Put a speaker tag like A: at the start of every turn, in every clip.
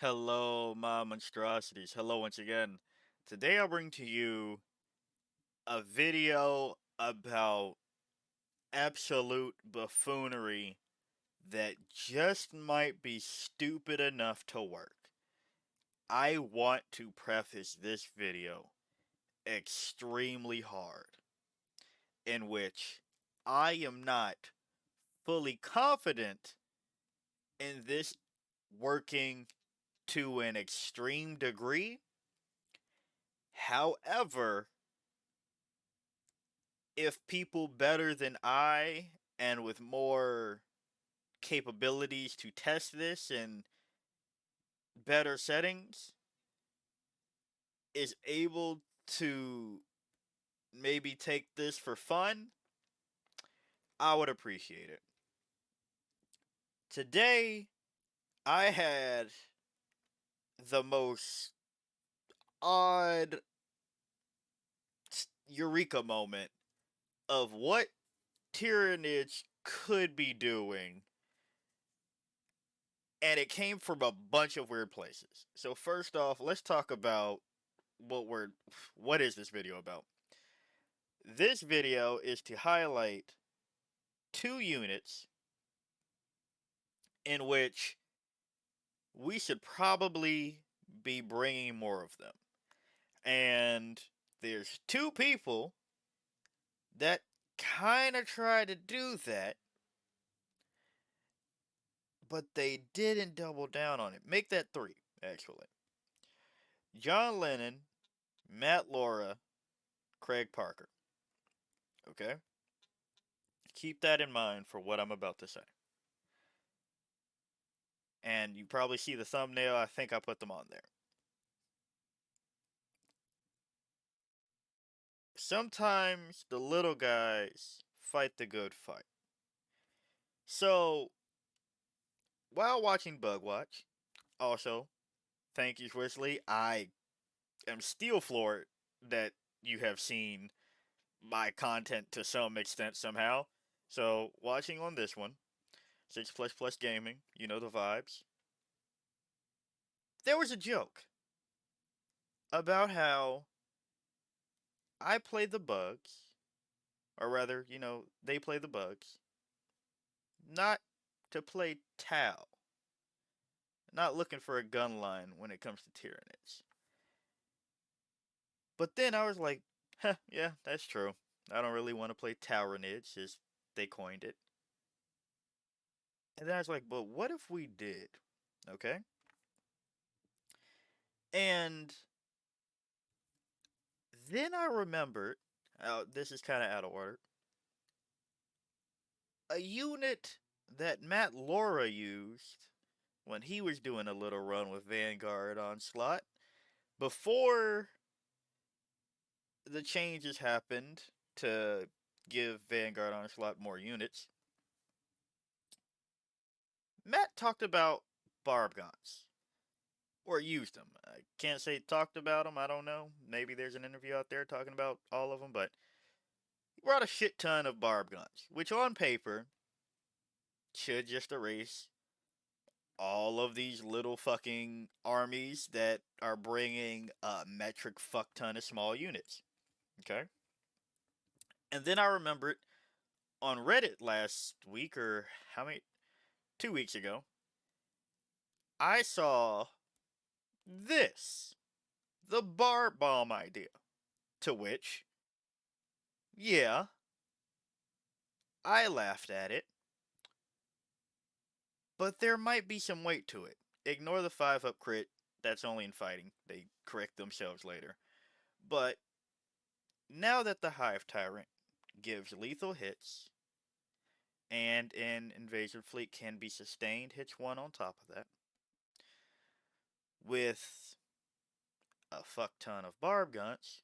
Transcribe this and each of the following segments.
A: Hello, my monstrosities. Hello once again. Today I'll bring to you a video about absolute buffoonery that just might be stupid enough to work. I want to preface this video extremely hard, in which I am not fully confident in this working to an extreme degree. However, if people better than I and with more capabilities to test this in better settings is able to maybe take this for fun, I would appreciate it. Today, I had the most odd eureka moment of what Tyranids could be doing, and it came from a bunch of weird places. So first off, let's talk about what is this video about? This video is to highlight two units in which we should probably be bringing more of them. And there's two people that kind of try to do that, but they didn't double down on it. Make that three, actually. John Lennon, Matt Laura, Craig Parker. Okay? Keep that in mind for what I'm about to say. And you probably see the thumbnail. I think I put them on there. Sometimes the little guys fight the good fight. So, while watching Bug Watch, also, thank you, Swisley. I am still floored that you have seen my content to some extent somehow. So, watching on this one, 6 plus plus gaming, you know the vibes. There was a joke about how I play the bugs, or rather, they play the bugs, not to play Tau. Not looking for a gun line when it comes to Tyranids. But then I was like, huh, yeah, that's true. I don't really want to play Tyranids, as they coined it. And then I was like, but what if we did? Okay? And then I remembered, this is kind of out of order, a unit that Matt Laura used when he was doing a little run with Vanguard Onslaught before the changes happened to give Vanguard Onslaught more units. Matt talked about barb guns. Or used them. I can't say talked about them, I don't know. Maybe there's an interview out there talking about all of them, but he brought a shit ton of barb guns, which on paper should just erase all of these little fucking armies that are bringing a metric fuck ton of small units. Okay? And then I remembered on Reddit last week, or how many? 2 weeks ago, I saw this. The barb bomb idea. To which, yeah, I laughed at it, but there might be some weight to it. Ignore the 5-up crit, that's only in fighting. They correct themselves later. But now that the Hive Tyrant gives lethal hits, and an Invasion Fleet can be sustained hits 1 on top of that, with a fuck ton of barb guns,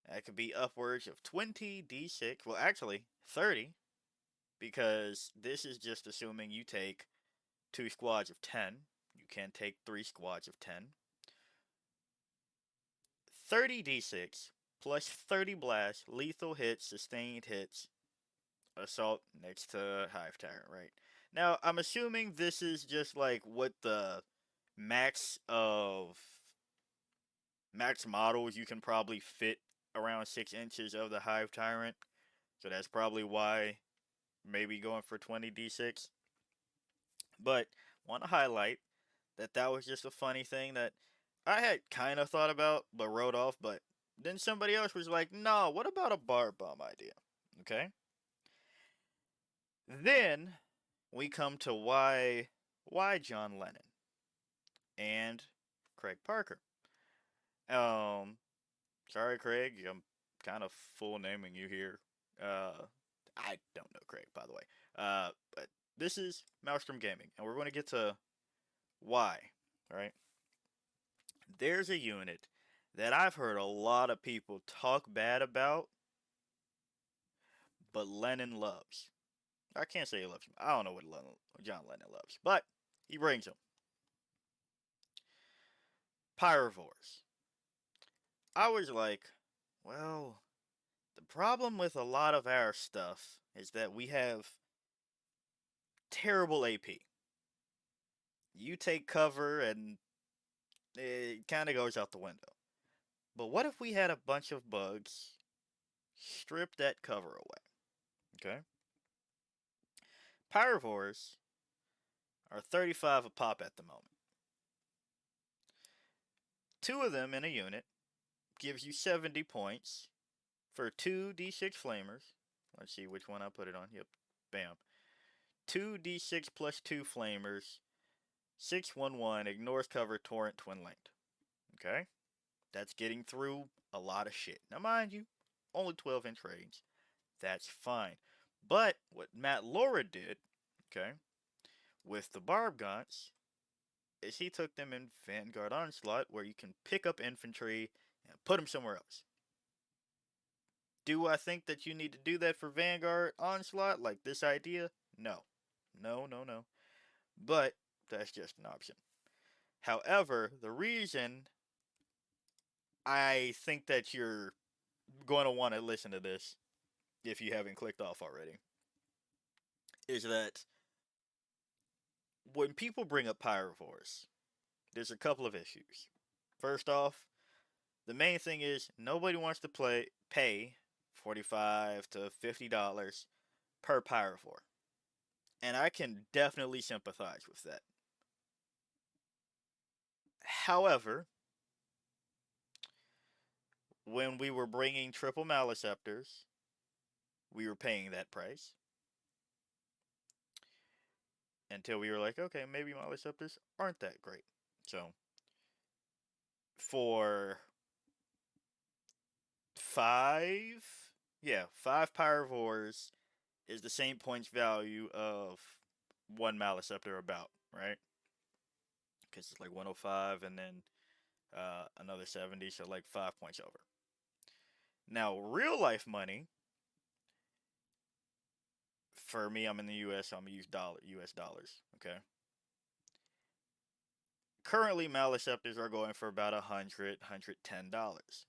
A: that could be upwards of 20 d6, well actually 30, because this is just assuming you take 2 squads of 10. You can take 3 squads of 10. 30 d6 plus 30 blast, lethal hits, sustained hits, assault next to Hive Tyrant, right? Now, I'm assuming this is just like what the max of max models, you can probably fit around 6 inches of the Hive Tyrant. So that's probably why maybe going for 20d6. But want to highlight that that was just a funny thing that I had kind of thought about but wrote off. But then somebody else was like, "No, what about a barb bomb idea?" Okay. Then we come to why John Lennon and Craig Parker. Um, sorry, Craig, I'm kind of full naming you here. I don't know Craig, by the way. But this is Maelstrom Gaming, and we're going to get to why. All right. There's a unit that I've heard a lot of people talk bad about, but Lennon loves. I can't say he loves him. I don't know what John Lennon loves, but he brings him. Pyrovores. I was like, well, the problem with a lot of our stuff is that we have terrible AP. You take cover and it kind of goes out the window. But what if we had a bunch of bugs strip that cover away? Okay. Pyrovores are 35 a pop at the moment. Two of them in a unit gives you 70 points for two D6 flamers. Let's see which one I put it on. Yep. Bam. Two D6 plus two flamers. 611 ignores cover torrent twin linked. Okay? That's getting through a lot of shit. Now, mind you, only 12-inch range. That's fine. But what Matt Laura did, okay, with the barb gaunts, is he took them in Vanguard Onslaught, where you can pick up infantry and put them somewhere else. Do I think that you need to do that for Vanguard Onslaught, like this idea? No. No, no, no. But that's just an option. However, the reason I think that you're going to want to listen to this, if you haven't clicked off already, is that when people bring up pyrovores, there's a couple of issues. First off, the main thing is nobody wants to pay $45 to $50 per pyrovore. And I can definitely sympathize with that. However, when we were bringing triple maliceptors, we were paying that price until we were like, okay, maybe maliceptors aren't that great. So, for five, yeah, five pyrovores is the same points value of one maliceptor about, right? Because it's like 105 and then another 70, so like 5 points over. Now, real life money, for me, I'm in the US, so I'm gonna use US dollars, okay? Currently, maliceptors are going for about $110.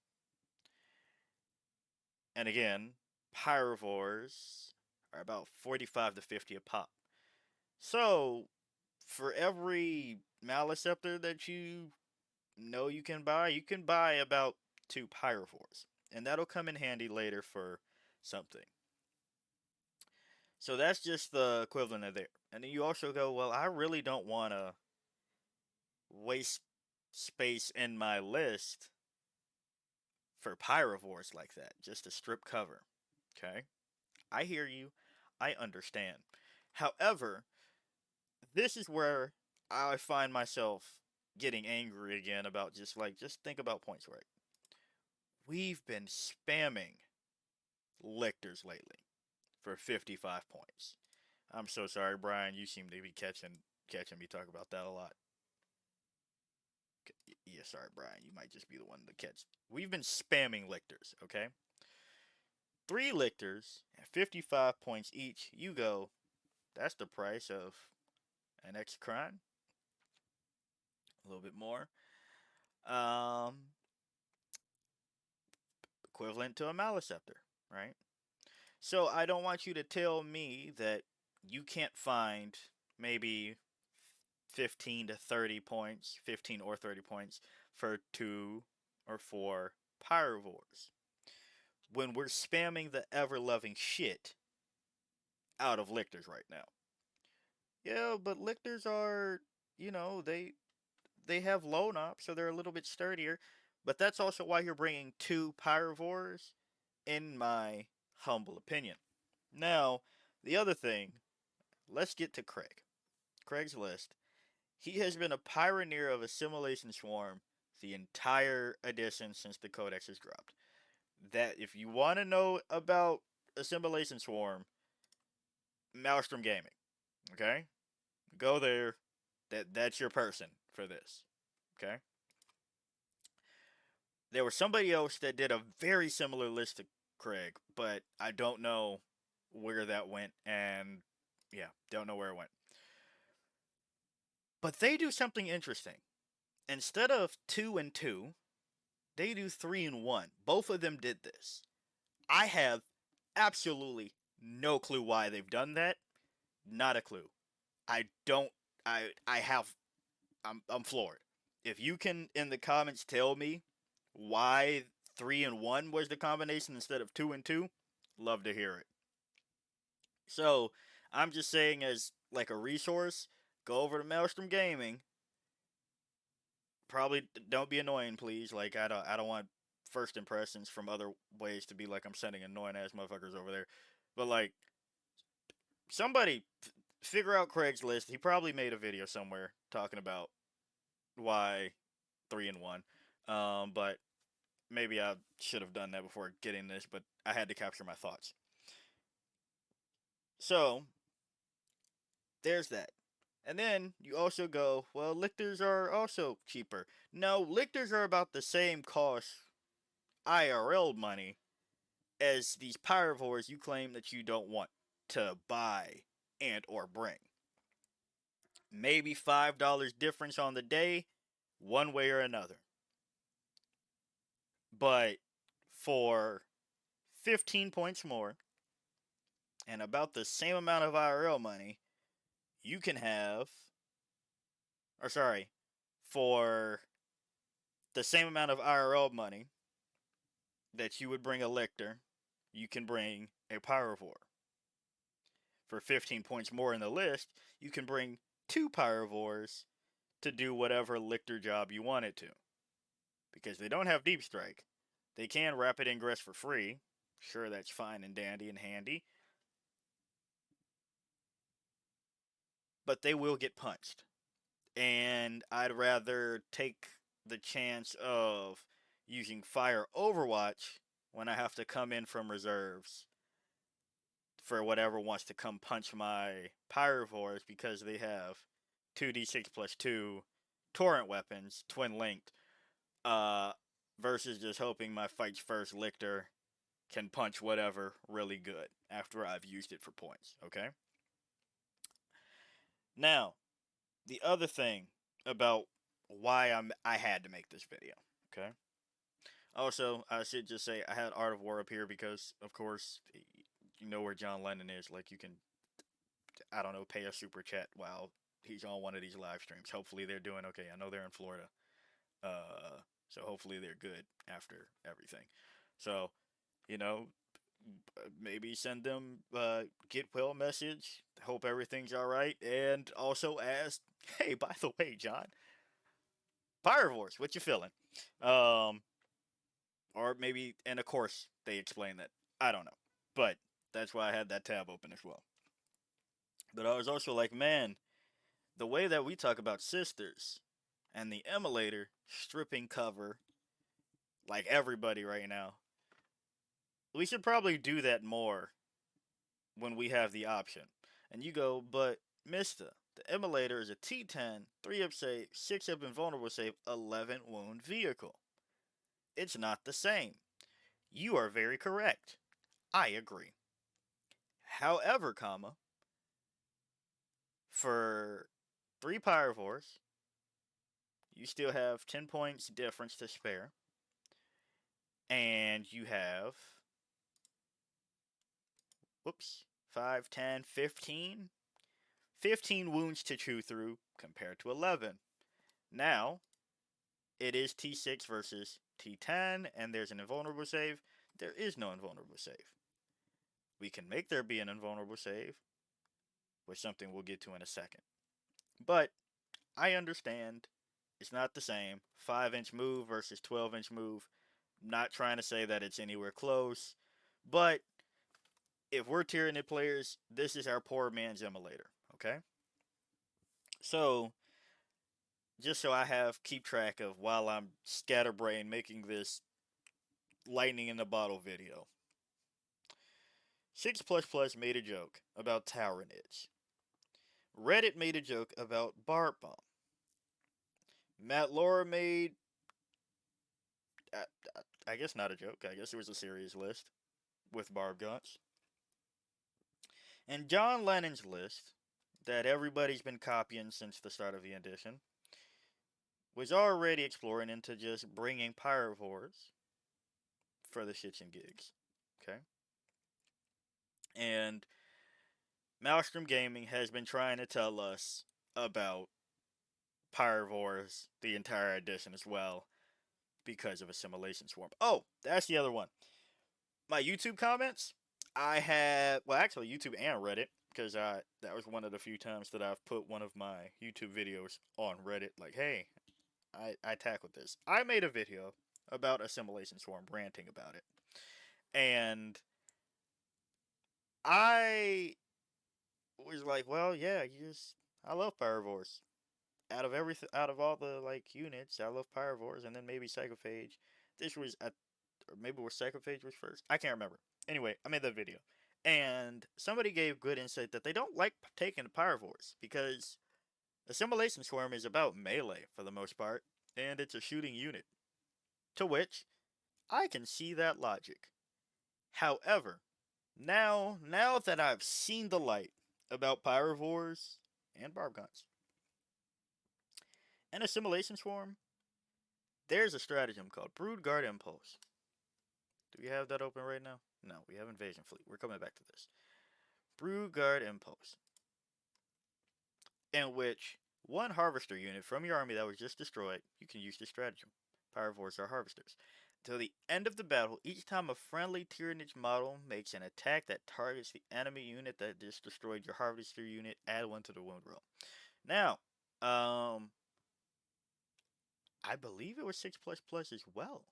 A: And again, pyrovores are about 45 to 50 a pop. So, for every maliceptor that you know you can buy about two pyrovores. And that'll come in handy later for something. So that's just the equivalent of there. And then you also go, well, I really don't want to waste space in my list for pyrovores like that, just to strip cover. Okay? I hear you. I understand. However, this is where I find myself getting angry again about just think about points right. We've been spamming lictors lately for 55 points. I'm so sorry, Brian. You seem to be catching me talk about that a lot. Yeah, sorry, Brian. You might just be the one to catch. We've been spamming lictors, okay? Three lictors at 55 points each. You go, that's the price of an Exocron. A little bit more. Um, Equivalent to a Maliceptor, right? So I don't want you to tell me that you can't find maybe 15 to 30 points, 15 or 30 points for 2 or 4 pyrovores. When we're spamming the ever-loving shit out of lictors right now. Yeah, but lictors are, you know, they have low knock, so they're a little bit sturdier. But that's also why you're bringing 2 pyrovores, in my humble opinion. Now, the other thing, let's get to Craig. Craig's list. He has been a pioneer of assimilation swarm the entire edition since the codex has dropped. That if you want to know about assimilation swarm, Maelstrom Gaming, okay? Go there. That's your person for this. Okay? There was somebody else that did a very similar list to Craig, but I don't know where that went, and yeah, don't know where it went. But they do something interesting. Instead of 2 and 2, they do 3 and 1. Both of them did this. I have absolutely no clue why they've done that. Not a clue. I don't I have I'm floored. If you can in the comments tell me why 3 and 1 was the combination instead of 2 and 2, love to hear it. So, I'm just saying as like a resource, go over to Maelstrom Gaming. Probably don't be annoying, please. Like I don't want first impressions from other ways to be like I'm sending annoying ass motherfuckers over there. But like somebody figure out Craig's list. He probably made a video somewhere talking about why 3 and 1. But maybe I should have done that before getting this, but I had to capture my thoughts. So, there's that. And then you also go, well, lictors are also cheaper. No, lictors are about the same cost IRL money as these pyrovores you claim that you don't want to buy and or bring. Maybe $5 difference on the day, one way or another. But for 15 points more and about the same amount of IRL money, you can have, or sorry, for the same amount of IRL money that you would bring a lictor, you can bring a pyrovore. For 15 points more in the list, you can bring 2 pyrovores to do whatever lictor job you want it to. Because they don't have deep strike. They can rapid ingress for free. Sure, that's fine and dandy and handy. But they will get punched. And I'd rather take the chance of using Fire Overwatch when I have to come in from reserves for whatever wants to come punch my pyrovores because they have 2d6 plus 2 torrent weapons, twin linked, versus just hoping my Fights First Lictor can punch whatever really good after I've used it for points, okay? Now, the other thing about why I had to make this video, okay? Also, I should just say I had Art of War up here because, of course, you know where John Lennon is. Like, you can, I don't know, pay a super chat while he's on one of these live streams. Hopefully, they're doing okay. I know they're in Florida, so hopefully they're good after everything. So, you know, maybe send them get well message. Hope everything's all right, and also ask, hey, by the way, John, Pyrovores, what you feeling? Um, or maybe, and of course, they explain that. I don't know, but that's why I had that tab open as well. But I was also like, man, the way that we talk about sisters and the emulator stripping cover, like everybody right now, we should probably do that more when we have the option. And you go, but Mister, the emulator is a T10, 3-up save, 6-up invulnerable save, 11 wound vehicle. It's not the same. You are very correct. I agree. However, comma, for 3 pyrovores, you still have 10 points difference to spare. And you have, whoops, 5, 10, 15. 15 wounds to chew through compared to 11. Now, it is T6 versus T10, and there's an invulnerable save. There is no invulnerable save. We can make there be an invulnerable save, which something we'll get to in a second. But I understand it's not the same. 5-inch move versus 12-inch move. I'm not trying to say that it's anywhere close, but if we're Tyranid players, this is our poor man's immolator, okay? So, just so I keep track of while I'm scatterbrain making this lightning in the bottle video. 6 made a joke about Tyranids. Reddit made a joke about Barb Bomb. Matt Laura made, I guess not a joke, I guess it was a serious list with Barb Guns. And John Lennon's list, that everybody's been copying since the start of the edition, was already exploring into just bringing pyrovores for the shits and gigs. Okay? And Maelstrom Gaming has been trying to tell us about pyrovores the entire edition as well because of Assimilation Swarm. Oh, that's the other one. My YouTube comments, I had, well, actually, YouTube and Reddit, because that was one of the few times that I've put one of my YouTube videos on Reddit. Like, hey, I tackled this. I made a video about Assimilation Swarm, ranting about it. And I was like, well, yeah, I love pyrovores. Out of everything, out of all the like units, I love pyrovores, and then maybe psychophage. This was or maybe where psychophage was first. I can't remember. Anyway, I made that video, and somebody gave good insight that they don't like taking the pyrovores because Assimilation Swarm is about melee for the most part, and it's a shooting unit. To which I can see that logic. However, now that I've seen the light about pyrovores and barb guns and Assimilation Swarm, there's a stratagem called Broodguard Impulse. Do we have that open right now? No, we have Invasion Fleet. We're coming back to this. Broodguard Impulse, in which one harvester unit from your army that was just destroyed, you can use this stratagem. Pyrovores are harvesters. Till the end of the battle, each time a friendly Tyranid model makes an attack that targets the enemy unit that just destroyed your harvester unit, add 1 to the wound roll. Now, I believe it was 6 as well.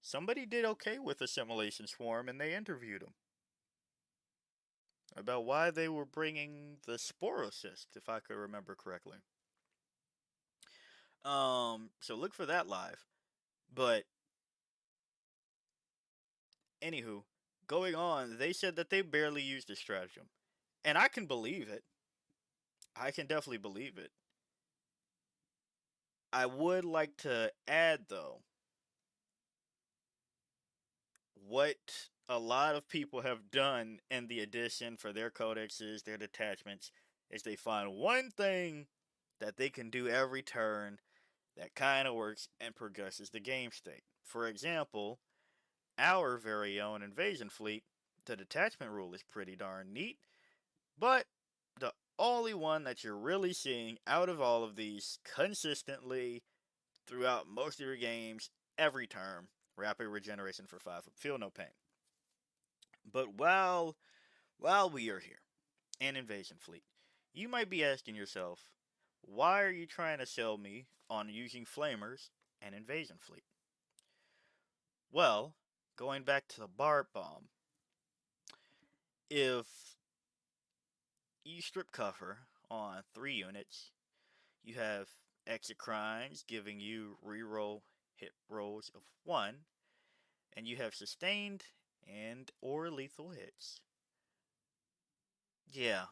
A: Somebody did okay with Assimilation Swarm, and they interviewed him about why they were bringing the Sporocyst, if I could remember correctly. So look for that live. But anywho, going on, they said that they barely used the stratagem, and I can believe it. I can definitely believe it. I would like to add though, what a lot of people have done in the edition for their codexes, their detachments, is they find one thing that they can do every turn that kind of works and progresses the game state. For example, our very own invasion fleet, the detachment rule is pretty darn neat, but the only one that you're really seeing out of all of these consistently throughout most of your games, every turn, rapid regeneration for 5, feel no pain. But while we are here, an invasion fleet, you might be asking yourself, why are you trying to sell me on using flamers and invasion fleet? Well, going back to the barb bomb, if you strip cover on 3 units, you have exocrines giving you reroll hit rolls of 1, and you have sustained and or lethal hits. Yeah,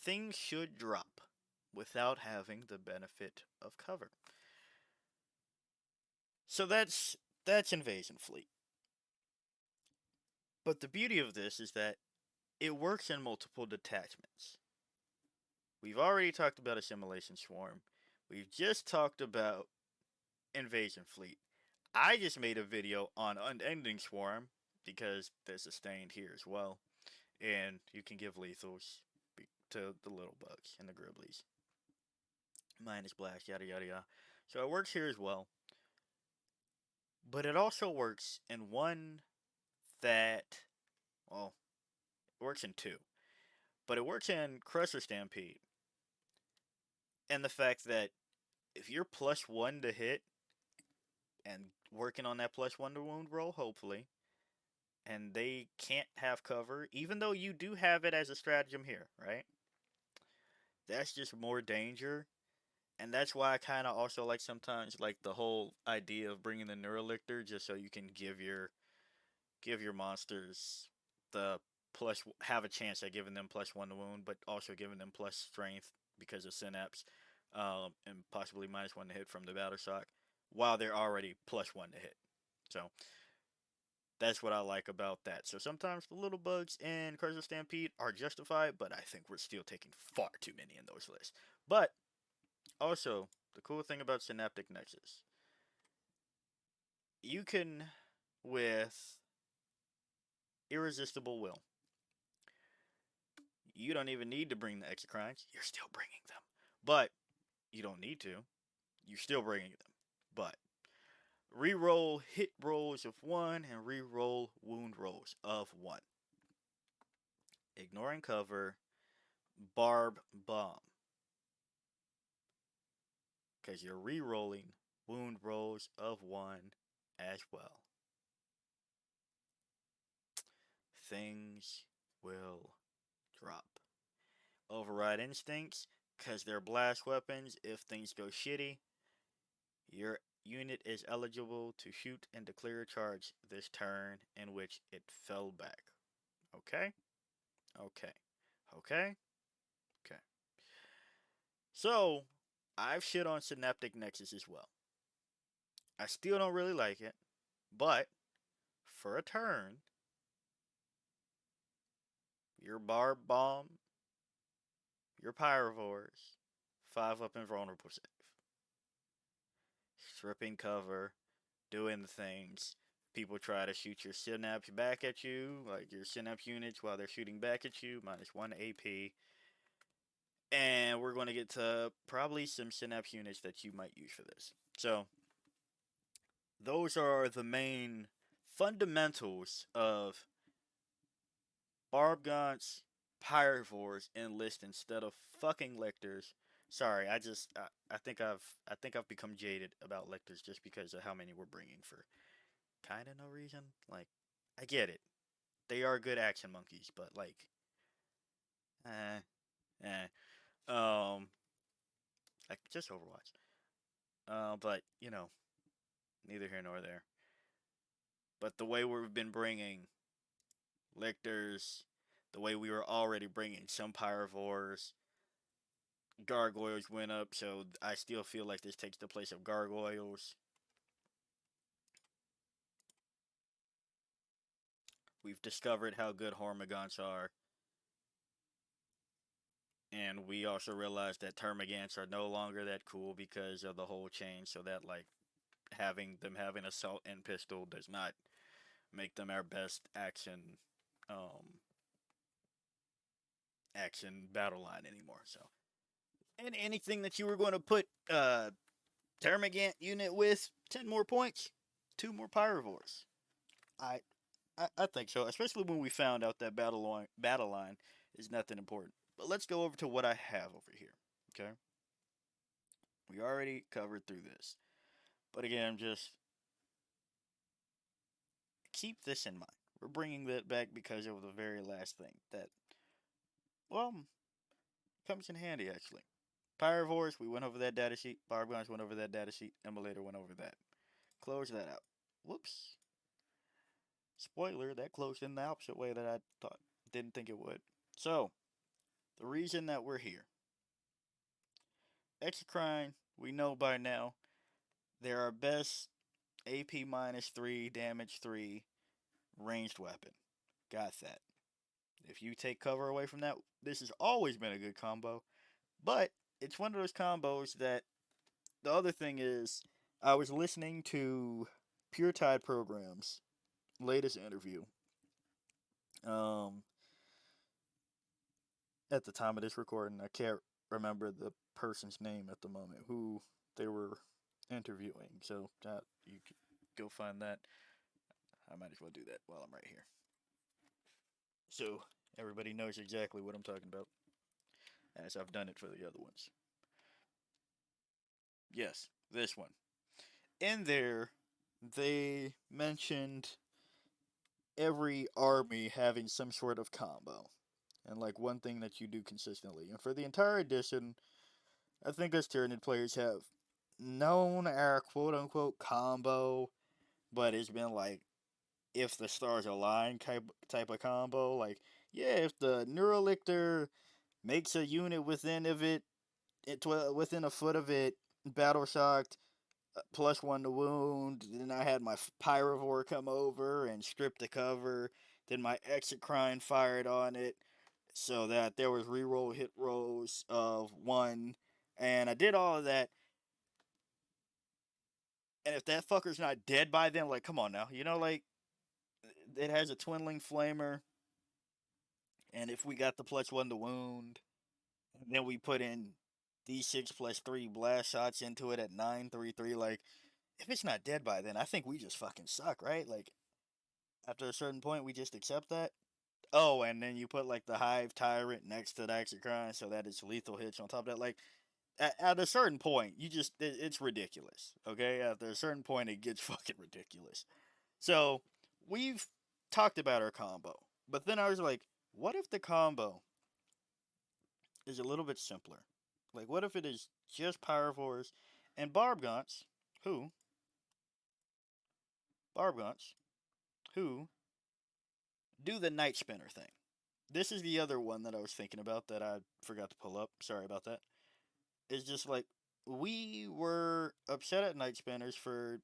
A: things should drop without having the benefit of cover. So that's Invasion Fleet. But the beauty of this is that it works in multiple detachments. We've already talked about Assimilation Swarm. We've just talked about Invasion Fleet. I just made a video on Unending Swarm because there's a sustained here as well. And you can give lethals to the little bugs and the gribblies. Minus blast, yada yada yada. So it works here as well. But it also works in one that, well, it works in two. But it works in Crusher Stampede. And the fact that if you're +1 to hit and working on that +1 to wound roll, hopefully, and they can't have cover, even though you do have it as a stratagem here, right? That's just more danger. And that's why I kind of also like sometimes like the whole idea of bringing the Neurolictor just so you can give your monsters the plus have a chance at giving them +1 to wound, but also giving them plus strength because of synapse, and possibly -1 to hit from the battle shock, while they're already +1 to hit. So that's what I like about that. So sometimes the little bugs in Curse of Stampede are justified, but I think we're still taking far too many in those lists. But also, the cool thing about Synaptic Nexus, you can, with Irresistible Will, you don't even need to bring the Exocrines. You're still bringing them. But you don't need to. You're still bringing them. But reroll hit rolls of 1 and reroll wound rolls of 1. Ignoring cover, barb bomb. Because you're rerolling wound rolls of 1 as well. Things will drop. Override instincts, because they're blast weapons. If things go shitty, your unit is eligible to shoot and declare a charge this turn in which it fell back. Okay? Okay. Okay? Okay. So, I've shit on Synaptic Nexus as well. I still don't really like it, but for a turn, your Barb Bomb, your Pyrovores, 5 up and vulnerable save. Stripping cover, doing the things. People try to shoot your synapse back at you, like your synapse units, while they're shooting back at you, -1 AP. And we're going to get to probably some synapse units that you might use for this. So, those are the main fundamentals of Barb Gaunts, Pyrovores enlist instead of fucking Lictors. Sorry, I think I've become jaded about Lictors just because of how many we're bringing for kind of no reason. Like, I get it, they are good action monkeys, but like, eh, um, like just Overwatch. But neither here nor there. But the way we've been bringing Lictors, the way we were already bringing some Pyrovores, Gargoyles went up, so I still feel like this takes the place of Gargoyles. We've discovered how good Hormagaunts are. And we also realized that Termagants are no longer that cool because of the whole change, so that like having assault and pistol does not make them our best um action battle line anymore. So, and anything that you were going to put Termagant unit with 10 more points, 2 more Pyrovores. I, I think so, especially when we found out that battle line is nothing important. But let's go over to what I have over here. Okay, we already covered through this, but again, just keep this in mind. We're bringing that back because of the very last thing that, well, comes in handy actually. Pyrovores, we went over that data sheet. Barbguns went over that data sheet. Immolator went over that. Close that out. Whoops. Spoiler, that closed in the opposite way that I didn't think it would. So, the reason that we're here. Exocrine, we know by now, they're our best AP -3, damage 3, ranged weapon. Got that. If you take cover away from that, this has always been a good combo. But it's one of those combos that the other thing is, I was listening to Pure Tide Program's latest interview. Um, at the time of this recording. I can't remember the person's name at the moment who they were interviewing. So you could go find that. I might as well do that while I'm right here. So everybody knows exactly what I'm talking about, as I've done it for the other ones. Yes, this one. In there, they mentioned every army having some sort of combo. And like one thing that you do consistently. And for the entire edition, I think us Tyranid players have known our quote unquote combo, but it's been like if the stars align type of combo. Like, yeah, if the Neurolictor makes a unit within a foot of it, battle shocked, +1 to wound. Then I had my pyrovore come over and strip the cover. Then my exocrine fired on it, so that there was reroll hit rolls of 1, and I did all of that. And if that fucker's not dead by then, like, come on now, like it has a twinling flamer, and if we got the +1 to wound, then we put in D6 +3 blast shots into it at 933. Like, if it's not dead by then, I think we just fucking suck, right? Like, after a certain point, we just accept that. Oh, and then you put like the Hive Tyrant next to the Exocrine so that it's lethal hits on top of that. Like, at a certain point, it's ridiculous. Okay, after a certain point, it gets fucking ridiculous. So we've talked about our combo, but then I was like, what if the combo is a little bit simpler? Like, what if it is just Pyrovores and Barbgaunts, who Barbgaunts, who do the Night Spinner thing? This is the other one that I was thinking about that I forgot to pull up. Sorry about that. It's just like we were upset at Night Spinners for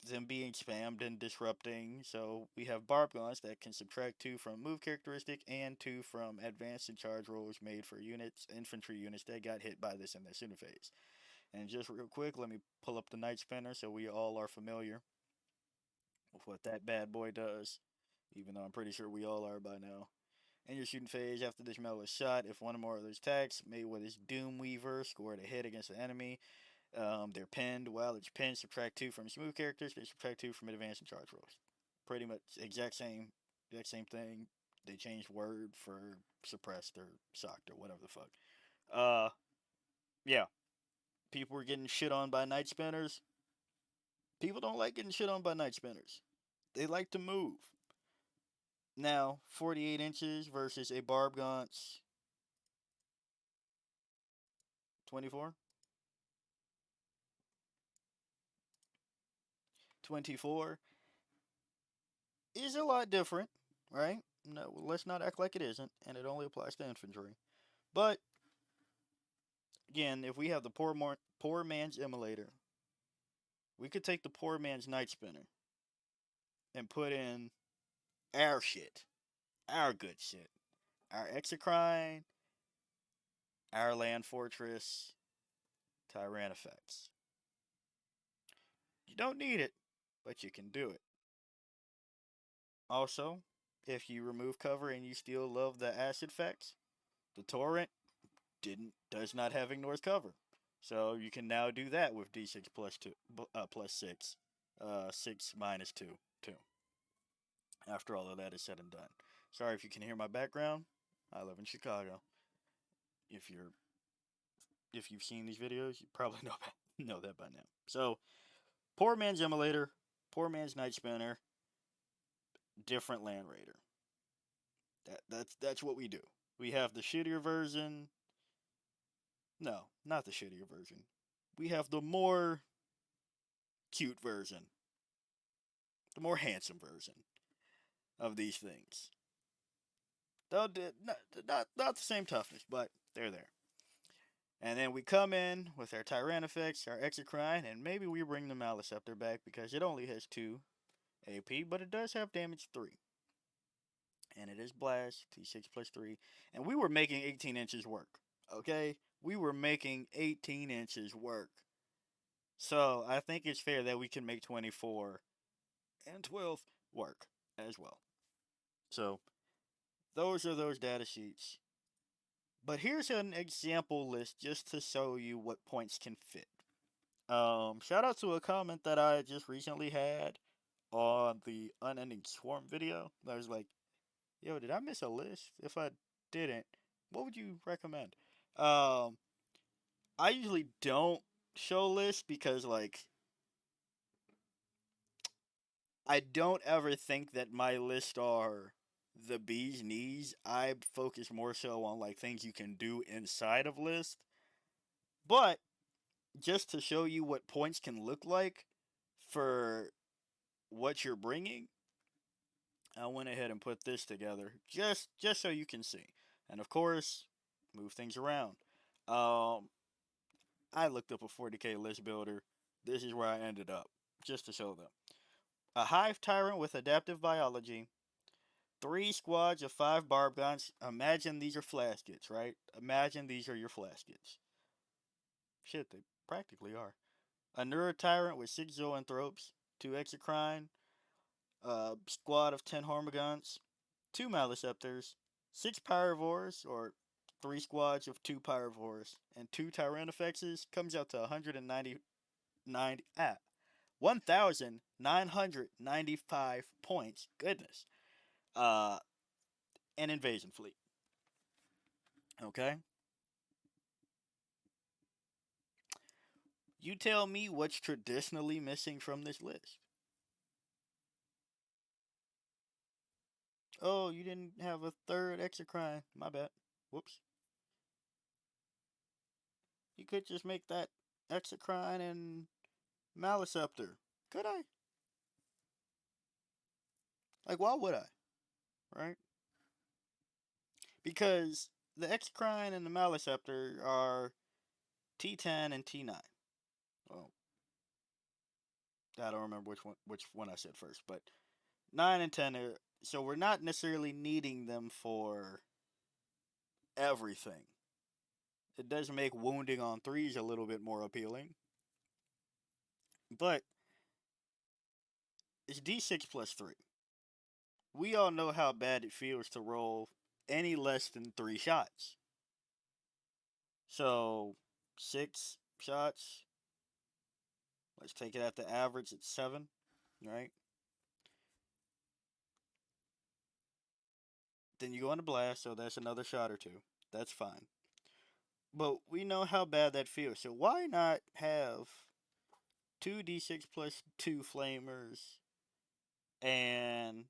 A: them being spammed and disrupting. So we have Barb Guns that can subtract 2 from move characteristic and 2 from advanced and charge rolls made for units, infantry units that got hit by this in their center phase. And just real quick, let me pull up the Night Spinner so we all are familiar with what that bad boy does. Even though I'm pretty sure we all are by now. In your shooting phase, after this metal is shot, if one or more of those attacks made with his Doom Weaver scored a hit against the enemy, they're pinned. While it's pinned, subtract 2 from smooth characters. They subtract 2 from advanced and charge rolls. Pretty much exact same thing. They changed word for suppressed or socked or whatever the fuck. Uh, yeah. People were getting shit on by night spinners. People don't like getting shit on by night spinners. They like to move. Now, 48 inches versus a Barb Gaunt's 24. 24 is a lot different, right? No, let's not act like it isn't, and it only applies to infantry. But again, if we have the poor man's immolator, we could take the poor man's night spinner and put in our shit, our good shit, our exocrine, our land fortress, Tyrannifex. You don't need it, but you can do it. Also, if you remove cover and you still love the acid effects, the torrent does not have ignores cover. So you can now do that with D6 plus 6. 6 minus 2. 2. After all of that is said and done. Sorry if you can hear my background. I live in Chicago. If you're if you've seen these videos, you probably know that by now. So, poor man's immolator, poor man's night spinner, different land raider. That's what we do. We have the shittier version. No, not the shittier version. We have the more cute version, the more handsome version of these things. Though not the same toughness, but they're there. And then we come in with our Tyrannifex, our Exocrine, and maybe we bring the Maliceptor back because it only has 2 AP, but it does have damage 3. And it is Blast, T6 plus 3. And we were making 18 inches work, okay? We were making 18 inches work. So I think it's fair that we can make 24 and 12 work as well. So those are those data sheets. But here's an example list just to show you what points can fit. Shout out to a comment that I just recently had on the Unending Swarm video. I was like, yo, did I miss a list? If I didn't, what would you recommend? Um, I usually don't show lists because, like, I don't ever think that my lists are the bee's knees. I focus more so on, like, things you can do inside of lists. But just to show you what points can look like for what you're bringing, I went ahead and put this together just so you can see. And of course, move things around. Um, I looked up a 40k list builder. This is where I ended up, just to show them. A hive tyrant with adaptive biology. 3 squads of 5 barbgons. Imagine these are flaskets, right? Imagine these are your flaskets. Shit, they practically are. A neurotyrant with 6 zoanthropes, 2 exocrine, a squad of 10 hormigons, 2 maliceptors, 6 pyrovores, or 3 squads of 2 pyrovores, and 2 tyrannofexes comes out to 1,995 points. Goodness. Uh, an invasion fleet. Okay? You tell me what's traditionally missing from this list. Oh, you didn't have a third exocrine. My bad. Whoops. You could just make that exocrine and maliceptor. Could I? Like, why would I? Right? Because the exocrine and the maliceptor are T10 and T9. Well, I don't remember which one I said first, but 9 and 10 are, so we're not necessarily needing them for everything. It does make wounding on threes a little bit more appealing, but it's D6 plus 3. We all know how bad it feels to roll any less than 3 shots. So, 6 shots, let's take it at the average, it's 7, right? Then you go into blast, so that's another shot or 2. That's fine. But we know how bad that feels, so why not have 2d6 plus 2 flamers and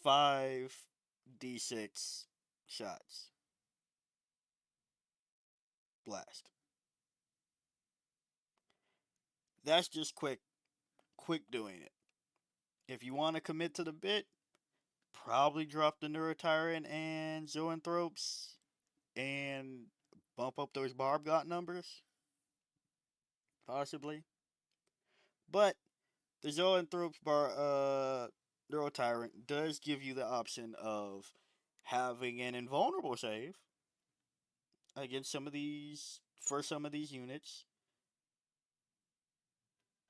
A: 5d6 shots? Blast. That's just quick doing it. If you want to commit to the bit, probably drop the Neurotyrant and Zoanthropes and bump up those Barbgot numbers. Possibly. But the Zoanthropes Neurotyrant does give you the option of having an invulnerable save against some of these units.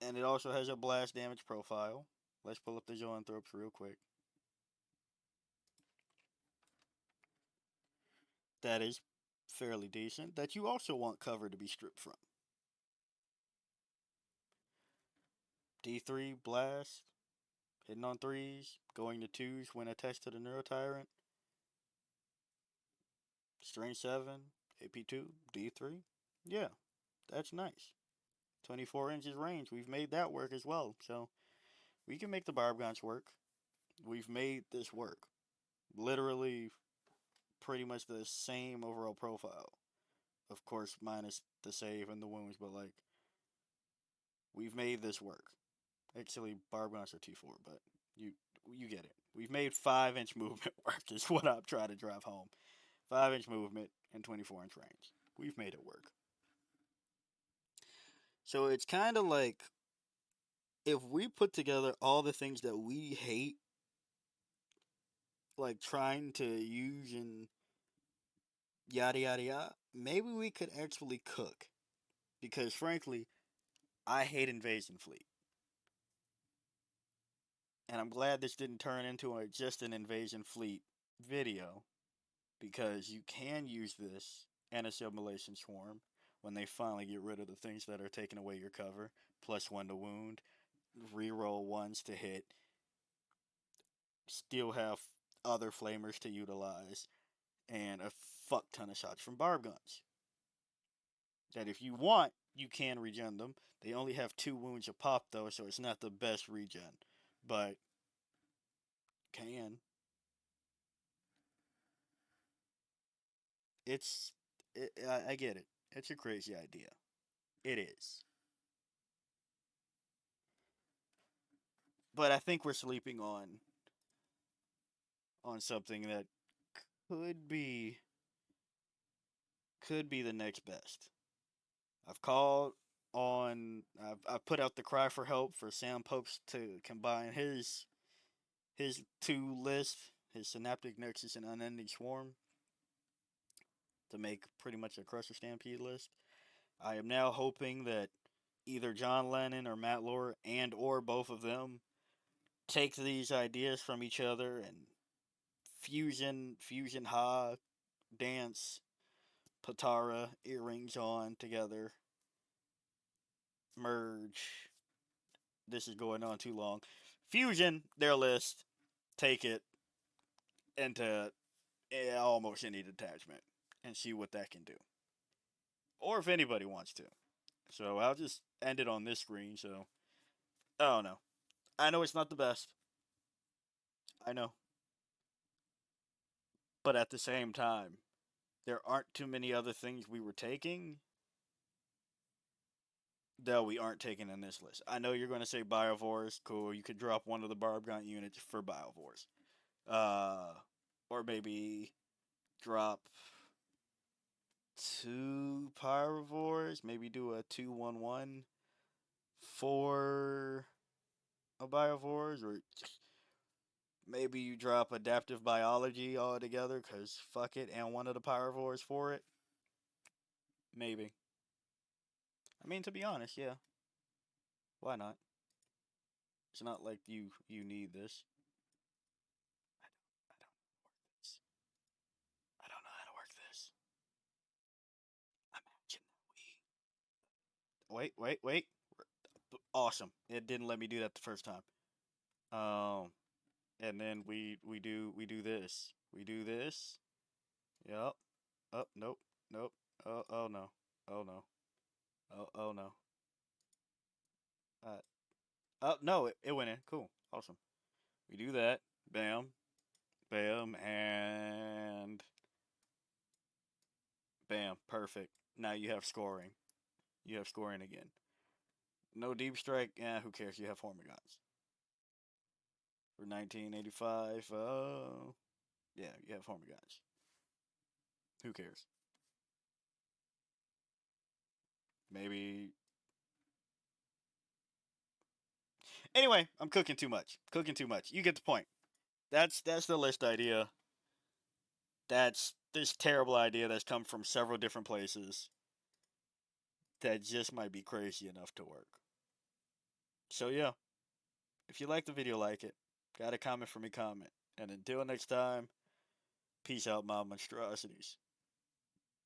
A: And it also has a blast damage profile. Let's pull up the Zoanthropes real quick. That is fairly decent. That you also want cover to be stripped from. D3 blast, hitting on threes, going to twos when attached to the Neurotyrant. Strength 7, AP2, D3. Yeah, that's nice. 24 inches range. We've made that work as well. So we can make the Barbgons work. We've made this work. Literally pretty much the same overall profile. Of course, minus the save and the wounds, but like we've made this work. Actually, Barbgons are T4, but you get it. We've made 5-inch movement work is what I'm trying to drive home. 5-inch movement and 24-inch range. We've made it work. So it's kind of like if we put together all the things that we hate, like trying to use and yada yada yada, maybe we could actually cook. Because frankly, I hate Invasion Fleet. And I'm glad this didn't turn into just an Invasion Fleet video. because you can use this and a simulation swarm when they finally get rid of the things that are taking away your cover. +1 to wound, reroll ones to hit, still have other flamers to utilize, and a fuck ton of shots from barb guns. That if you want, you can regen them. They only have 2 wounds a pop though, so it's not the best regen, but can. It's, I get it. It's a crazy idea. It is. But I think we're sleeping on something that could be could be the next best. I've called I've put out the cry for help for Sam Popes to combine his 2 lists, his Synaptic Nexus and Unending Swarm, to make pretty much a Crusher Stampede list. I am now hoping that either John Lennon or Matt Lore and or both of them take these ideas from each other and fusion ha, dance, Patara, earrings on together, merge. This is going on too long. Fusion their list, take it into almost any detachment, and see what that can do. Or if anybody wants to. So I'll just end it on this screen. So I don't know. I know it's not the best. I know. But at the same time, there aren't too many other things we were taking that we aren't taking in this list. I know you're going to say Biovores. Cool. You could drop one of the Barb Gun units for Biovores. Or maybe drop 2 Pyrovores. Maybe do a 2-1-1 for a Biovores. Or maybe you drop Adaptive Biology altogether because fuck it, and one of the Pyrovores for it. Maybe. I mean, to be honest, yeah. Why not? It's not like you need this. I don't know how to work this. I don't know how to work this. Imagine that we. Wait. Awesome. It didn't let me do that the first time. And then we do this. We do this. Yep. Oh nope. Nope. Oh no. Oh no. Oh no. Uh oh no. It went in. Cool. Awesome. We do that. Bam. Bam. And bam. Perfect. Now you have scoring. You have scoring again. No deep strike. Yeah, who cares? You have Hormigons. For 1985. Yeah, you have Hormigons. Who cares? Maybe. Anyway, I'm cooking too much. Cooking too much. You get the point. That's the list idea. That's this terrible idea that's come from several different places that just might be crazy enough to work. So yeah, if you like the video, like it. Got a comment for me, comment. And until next time, peace out, my monstrosities.